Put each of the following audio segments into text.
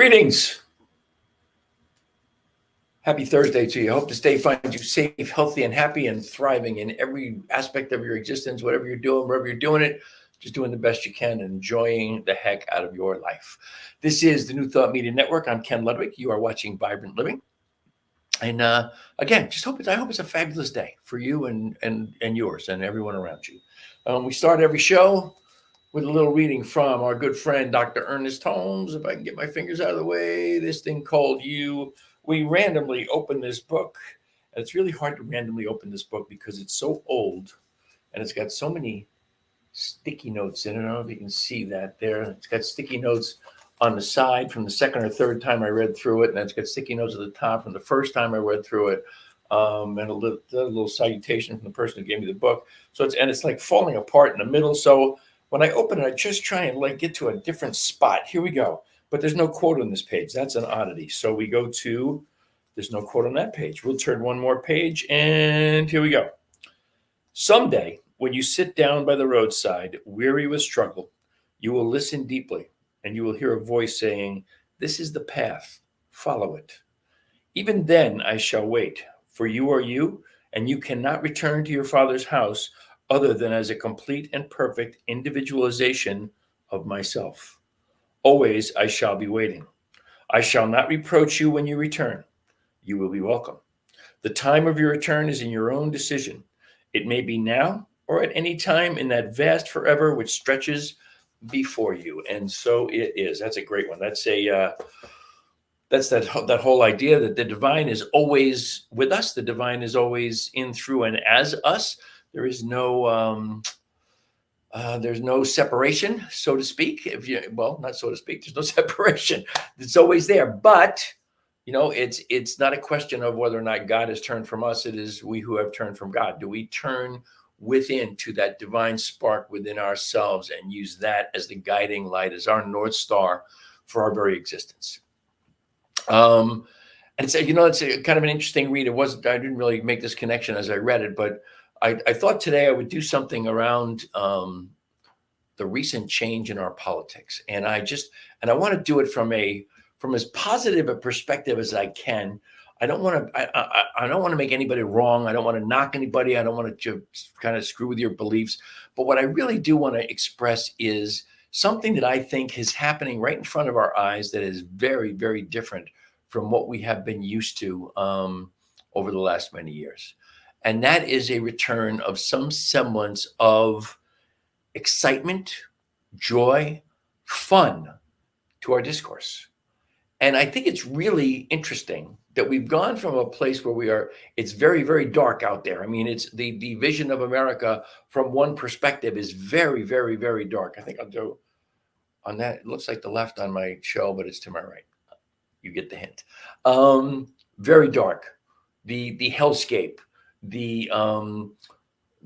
Greetings. Happy Thursday to you. I hope this day finds you safe, healthy, and happy and thriving in every aspect of your existence, whatever you're doing, wherever you're doing it, just doing the best you can and enjoying the heck out of your life. This is the New Thought Media Network. I'm Ken Ludwig. You are watching Vibrant Living. And again, I hope it's a fabulous day for you and yours and everyone around you. We start every show with a little reading from our good friend, Dr. Ernest Holmes. If I can get my fingers out of the way, this thing called You. We randomly open this book. And it's really hard to randomly open this book because it's so old and it's got so many sticky notes in it. I don't know if you can see that there. It's got sticky notes on the side from the second or third time I read through it. And it's got sticky notes at the top from the first time I read through it. And a little salutation from the person who gave me the book. So it's like falling apart in the middle. So when I open it, I just try and get to a different spot. Here we go. But there's no quote on this page. That's an oddity. So we go to, there's no quote on that page. We'll turn one more page and here we go. Someday, when you sit down by the roadside, weary with struggle, you will listen deeply and you will hear a voice saying, "This is the path, follow it." Even then I shall wait, for you are you, and you cannot return to your Father's house other than as a complete and perfect individualization of myself. Always I shall be waiting. I shall not reproach you when you return. You will be welcome. The time of your return is in your own decision. It may be now or at any time in that vast forever which stretches before you. And so it is. That's a great one. That's that whole idea that the divine is always with us. The divine is always in, through, and as us. There is no there's no separation, so to speak. Not so to speak. There's no separation. It's always there. But it's not a question of whether or not God has turned from us. It is we who have turned from God. Do we turn within to that divine spark within ourselves and use that as the guiding light, as our North Star for our very existence? And it's a kind of an interesting read. I didn't really make this connection as I read it, but I thought today I would do something around the recent change in our politics, and I want to do it from as positive a perspective as I can. I don't want to make anybody wrong. I don't want to knock anybody. I don't want to kind of screw with your beliefs. But what I really do want to express is something that I think is happening right in front of our eyes that is very, very different from what we have been used to over the last many years. And that is a return of some semblance of excitement, joy, fun to our discourse. And I think it's really interesting that we've gone from a place where it's very, very dark out there. I mean, it's the vision of America from one perspective is very, very, very dark. I think I'll do on that. It looks like the left on my show, but it's to my right. You get the hint. Very dark. The hellscape. The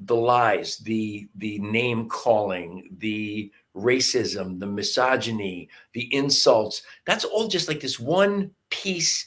lies, the name calling, the racism, the misogyny, the insults. That's all just like this one piece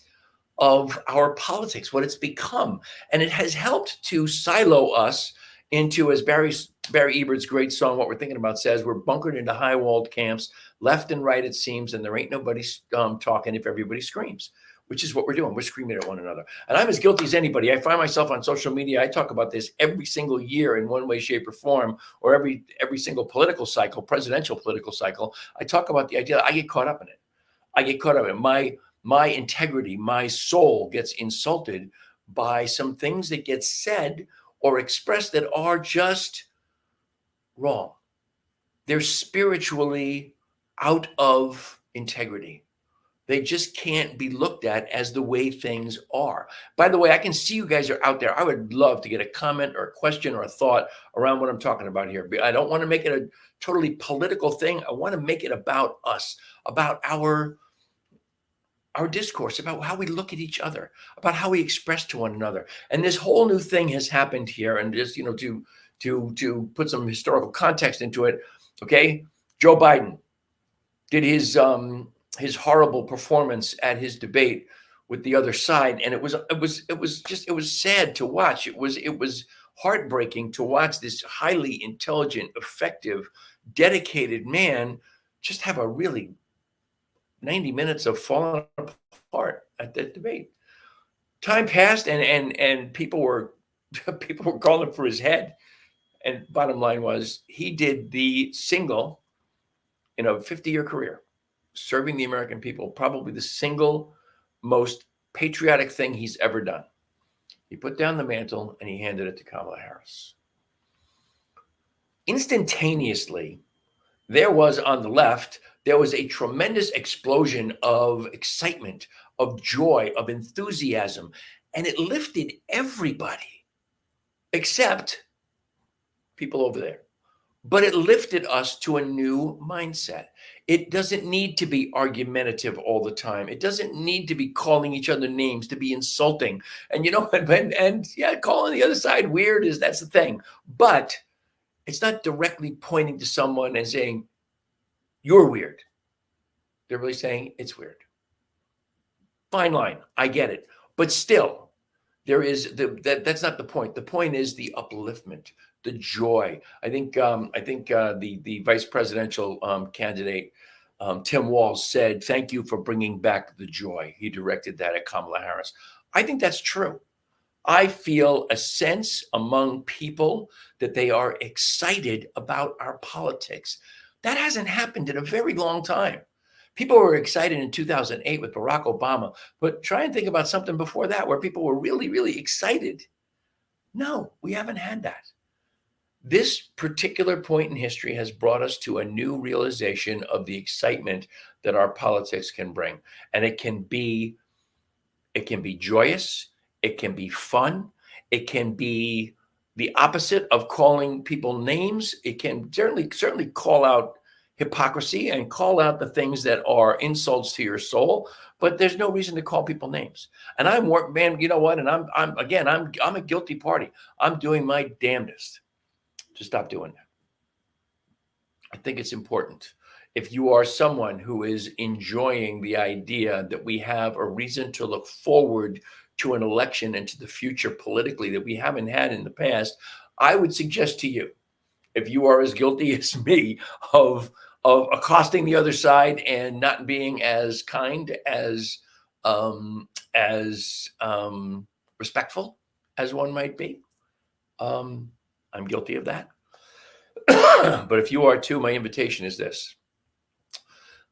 of our politics, what it's become. And it has helped to silo us into, as Barry Ebert's great song, What We're Thinking About, says, we're bunkered into high-walled camps, left and right, it seems, and there ain't nobody talking if everybody screams. Which is what we're doing. We're screaming at one another. And I'm as guilty as anybody. I find myself on social media. I talk about this every single year in one way, shape, or form, or every single political cycle, presidential political cycle. I talk about the idea that I get caught up in it. My integrity, my soul gets insulted by some things that get said or expressed that are just wrong. They're spiritually out of integrity. They just can't be looked at as the way things are. By the way, I can see you guys are out there. I would love to get a comment or a question or a thought around what I'm talking about here. I don't want to make it a totally political thing. I want to make it about us, about our discourse, about how we look at each other, about how we express to one another. And this whole new thing has happened here. And just, to put some historical context into it, okay? Joe Biden did his horrible performance at his debate with the other side, and it was sad to watch. It was heartbreaking to watch this highly intelligent, effective, dedicated man just have a really 90 minutes of falling apart at that debate. Time passed, and people were people were calling for his head. And bottom line was, he did the single in a 50-year career, serving the American people, probably the single most patriotic thing he's ever done. He put down the mantle and he handed it to Kamala Harris. Instantaneously, there was on the left, there was a tremendous explosion of excitement, of joy, of enthusiasm, and it lifted everybody except people over there. But it lifted us to a new mindset. It doesn't need to be argumentative all the time. It doesn't need to be calling each other names, to be insulting. And and yeah, calling the other side weird that's the thing. But it's not directly pointing to someone and saying, you're weird. They're really saying it's weird. Fine line. I get it. But still, there is that's not the point. The point is the upliftment, the joy. I think the vice presidential candidate, Tim Walz, said, "Thank you for bringing back the joy." He directed that at Kamala Harris. I think that's true. I feel a sense among people that they are excited about our politics. That hasn't happened in a very long time. People were excited in 2008 with Barack Obama, but try and think about something before that where people were really, really excited. No, we haven't had that. This particular point in history has brought us to a new realization of the excitement that our politics can bring. And it can be joyous, it can be fun, it can be the opposite of calling people names. It can certainly call out hypocrisy and call out the things that are insults to your soul, but there's no reason to call people names. And man, you know what? And I'm a guilty party. I'm doing my damnedest to stop doing that. I think it's important. If you are someone who is enjoying the idea that we have a reason to look forward to an election and to the future politically that we haven't had in the past, I would suggest to you, if you are as guilty as me of accosting the other side and not being as kind, as respectful as one might be, I'm guilty of that. But if you are too, my invitation is this.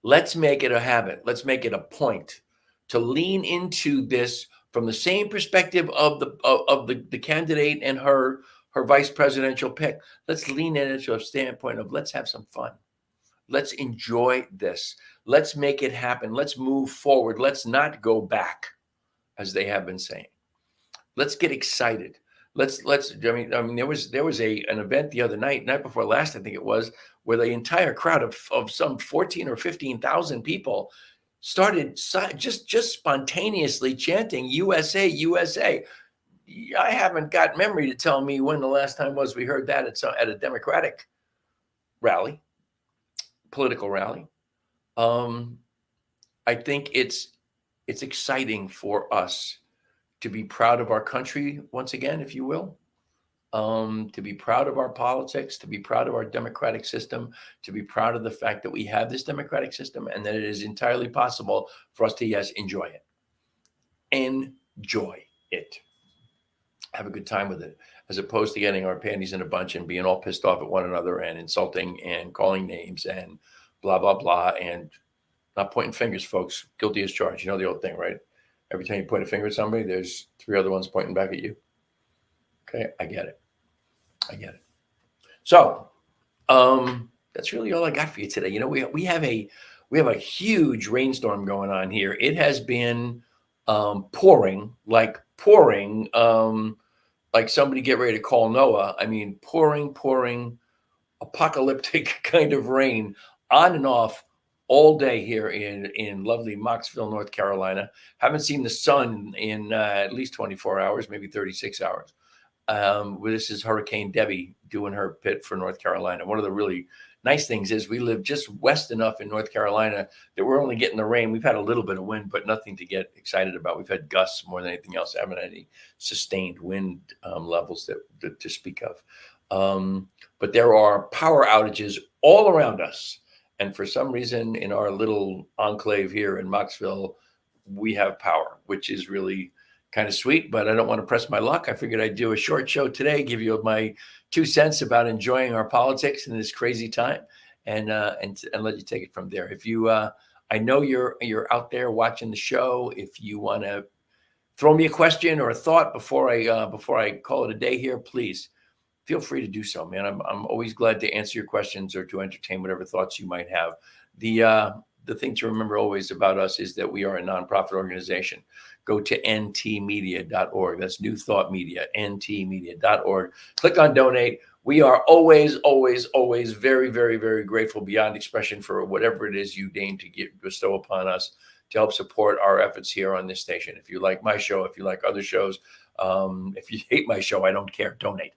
Let's make it a habit. Let's make it a point to lean into this from the same perspective of the candidate and her vice presidential pick. Let's lean into a standpoint of let's have some fun. Let's enjoy this. Let's make it happen. Let's move forward. Let's not go back, as they have been saying. Let's get excited. I mean, there was an event the other night before last, I think it was, where the entire crowd of some 14 or 15,000 people started just spontaneously chanting USA, USA. I haven't got memory to tell me when the last time was we heard that at a Democratic rally, political rally. I think it's exciting for us to be proud of our country once again, if you will, to be proud of our politics, to be proud of our democratic system, to be proud of the fact that we have this democratic system and that it is entirely possible for us to, yes, enjoy it. Enjoy it. Have a good time with it, as opposed to getting our panties in a bunch and being all pissed off at one another and insulting and calling names and blah, blah, blah, and not pointing fingers, folks. Guilty as charged. You know the old thing, right? Every time you point a finger at somebody, there's 3 other ones pointing back at you. Okay, I get it. So that's really all I got for you today. You know, we have a huge rainstorm going on here. It has been pouring like somebody get ready to call Noah. I mean, pouring apocalyptic kind of rain on and off all day here in lovely Mocksville, North Carolina. Haven't seen the sun in at least 24 hours, maybe 36 hours. This is Hurricane Debbie doing her pit for North Carolina. One of the really nice things is we live just west enough in North Carolina that we're only getting the rain. We've had a little bit of wind, but nothing to get excited about. We've had gusts more than anything else. I haven't had any sustained wind levels that to speak of. But there are power outages all around us. And for some reason, in our little enclave here in Moxville, we have power, which is really kind of sweet. But I don't want to press my luck. I figured I'd do a short show today, give you my 2 cents about enjoying our politics in this crazy time, and let you take it from there. If you, I know you're out there watching the show. If you want to throw me a question or a thought before I call it a day here, please feel free to do so, man. I'm always glad to answer your questions or to entertain whatever thoughts you might have. The thing to remember always about us is that we are a nonprofit organization. Go to ntmedia.org. That's New Thought Media, ntmedia.org. Click on donate. We are always, always, always very, very, very grateful beyond expression for whatever it is you deign to bestow upon us to help support our efforts here on this station. If you like my show, if you like other shows, if you hate my show, I don't care. Donate.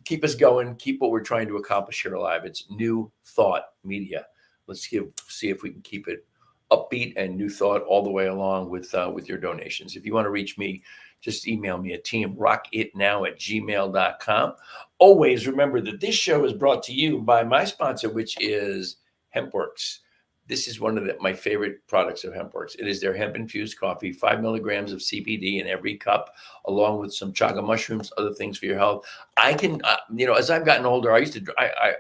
Keep us going. Keep what we're trying to accomplish here alive. It's New Thought Media. Let's see if we can keep it upbeat and new thought all the way along with your donations. If you want to reach me, just email me at teamrockitnow@gmail.com. Always remember that this show is brought to you by my sponsor, which is HempWorks. This is one of my favorite products of HempWorks. It is their hemp-infused coffee, 5 milligrams of CBD in every cup, along with some chaga mushrooms, other things for your health. I can, as I've gotten older, I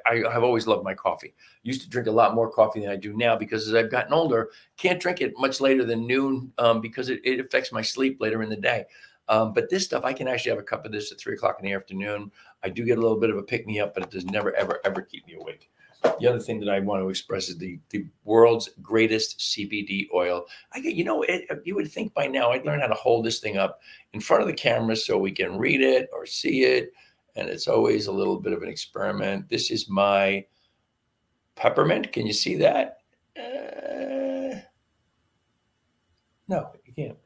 have always loved my coffee. Used to drink a lot more coffee than I do now because as I've gotten older, can't drink it much later than noon because it affects my sleep later in the day. But this stuff, I can actually have a cup of this at 3 o'clock in the afternoon. I do get a little bit of a pick-me-up, but it does never, ever, ever keep me awake. The other thing that I want to express is the world's greatest CBD oil. You would think by now I'd learn how to hold this thing up in front of the camera so we can read it or see it. And it's always a little bit of an experiment. This is my peppermint. Can you see that? No, you can't.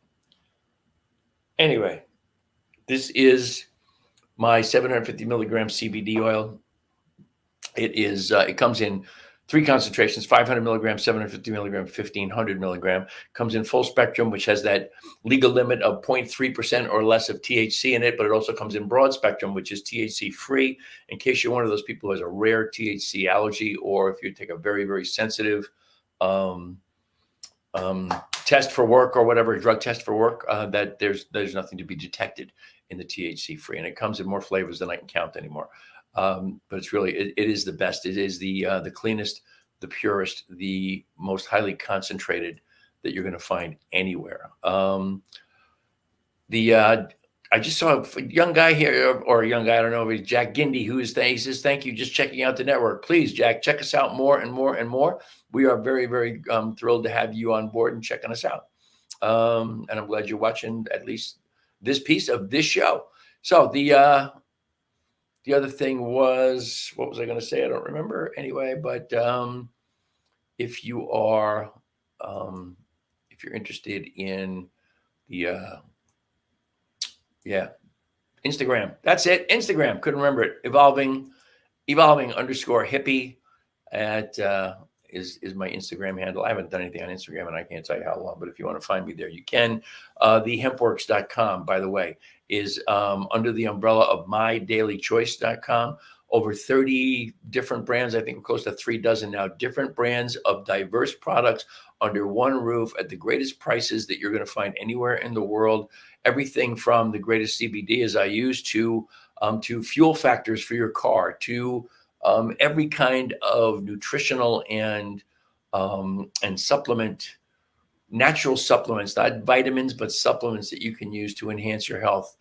Anyway, this is my 750 milligram CBD oil. It comes in 3 concentrations: 500 milligrams, 750 milligram, 1500 milligram. Comes in full spectrum, which has that legal limit of 0.3% or less of THC in it, but it also comes in broad spectrum, which is THC free, in case you're one of those people who has a rare THC allergy, or if you take a very, very sensitive test for work or whatever, drug test for work, that there's nothing to be detected in the THC free. And it comes in more flavors than I can count anymore. But it's really, it is the best. It is the cleanest, the purest, the most highly concentrated that you're going to find anywhere. I just saw a young guy here, or a young guy, I don't know if he's Jack Gindy, he says, thank you, just checking out the network. Please, Jack, check us out more and more and more. We are very, very thrilled to have you on board and checking us out. And I'm glad you're watching at least this piece of this show. So the other thing was, what was I going to say? I don't remember anyway, but if you're interested in the, Instagram, that's it. Instagram, couldn't remember it. Evolving _hippie is my Instagram handle. I haven't done anything on Instagram and I can't tell you how long, but if you want to find me there, you can. The hempworks.com, by the way, is under the umbrella of mydailychoice.com. Over 30 different brands. I think we're close to 3 dozen now, different brands of diverse products under one roof at the greatest prices that you're going to find anywhere in the world. Everything from the greatest CBD as I use to fuel factors for your car, to every kind of nutritional and supplement, natural supplements, not vitamins, but supplements that you can use to enhance your health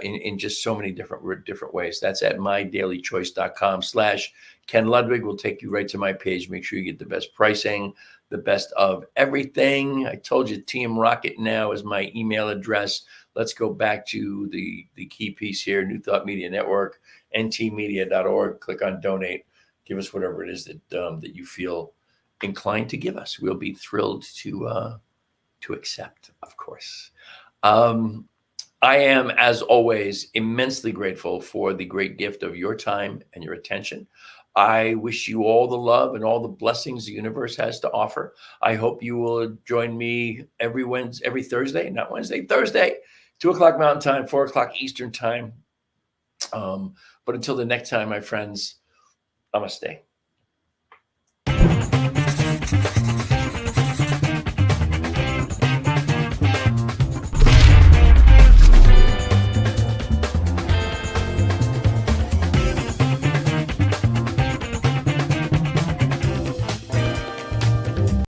in just so many different ways. That's at mydailychoice.com/Ken Ludwig. Will take you right to my page. Make sure you get the best pricing, the best of everything. I told you Team Rocket Now is my email address. Let's go back to the key piece here, New Thought Media Network, ntmedia.org. Click on donate. Give us whatever it is that you feel inclined to give us. We'll be thrilled to accept, of course. I am, as always, immensely grateful for the great gift of your time and your attention. I wish you all the love and all the blessings the universe has to offer. I hope you will join me every Thursday, 2 o'clock Mountain Time, 4 o'clock Eastern Time. But until the next time, my friends, namaste.